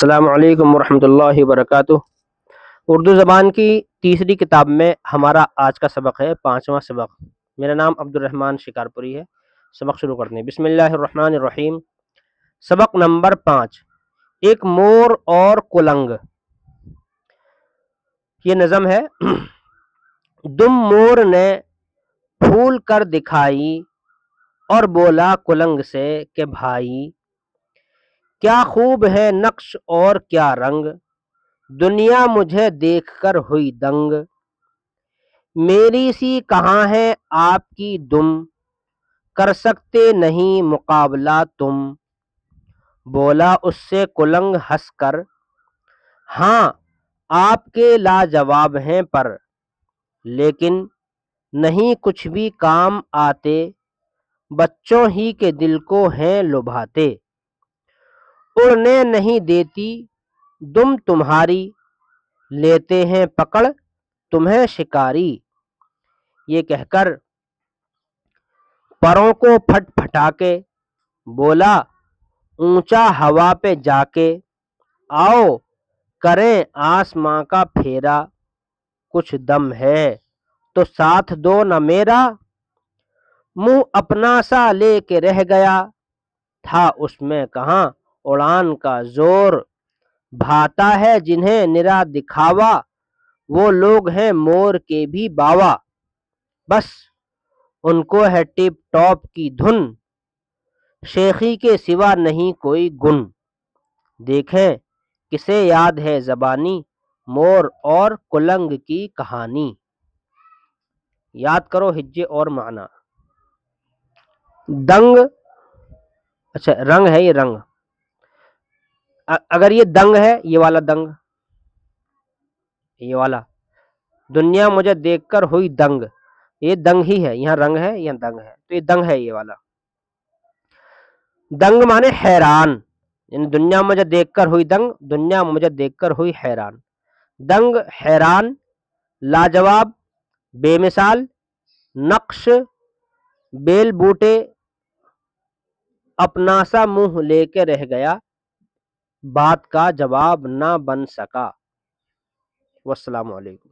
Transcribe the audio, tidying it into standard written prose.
السلام علیکم ورحمۃ اللہ وبرکاتہ۔ اردو زبان کی تیسری کتاب میں ہمارا آج کا سبق ہے 5واں سبق۔ میرا نام عبد الرحمن شکارپوری ہے۔ سبق شروع کرتے ہیں۔ بسم اللہ الرحمن الرحیم۔ سبق نمبر 5، ایک مور اور کلنگ۔ یہ نظم ہے۔ دم مور نے پھول کر دکھائی اور بولا کلنگ سے کہ بھائی، کیا خوب ہے نقش اور کیا رنگ، دنیا مجھے دیکھ کر ہوئی دنگ، میری سی کہاں ہے آپ کی دم، کر سکتے نہیں مقابلہ تم۔ بولا اس سے کلنگ ہنس کر، ہاں آپ کے لاجواب ہیں پر، لیکن نہیں کچھ بھی کام آتے، بچوں ہی کے دل کو ہیں لبھاتے۔ اڑنے نہیں دیتی دم تمہاری، لیتے ہیں پکڑ تمہیں شکاری۔ یہ کہہ کر پروں کو پھٹ پھٹا کے بولا اونچا ہوا پہ جا کے، آؤ کریں آسماں کا پھیرا، کچھ دم ہے تو ساتھ دو نہ میرا۔ منہ اپنا سا لے کے رہ گیا تھا، اس میں کہاں اڑان کا زور، بھاتا ہے جنہیں نرا دکھاوا، وہ لوگ ہیں مور کے بھی باوا۔ بس ان کو ہے ٹپ ٹاپ کی دھن، شیخی کے سوا نہیں کوئی گن۔ دیکھیں کسے یاد ہے زبانی، مور اور کلنگ کی کہانی۔ یاد کرو ہجے اور معنی۔ دنگ، اچھا رنگ ہے، یہ رنگ، اگر یہ دنگ ہے، یہ والا دنگ، یہ والا دنیا مجھے دیکھ کر ہوئی دنگ، یہ دنگ ہی ہے، یہاں رنگ ہے یہاں دنگ ہے، تو یہ دنگ ہے یہ والا۔ دنگ مانے حیران، یعنی دنیا مجھے دیکھ کر ہوئی دنگ، دنیا مجھے دیکھ کر ہوئی حیران۔ دنگ حیران، لاجواب بے مثال، نقش بیل بوٹے، اپنا سا منہ لے کے رہ گیا، بات کا جواب نہ بن سکا۔ والسلام علیکم۔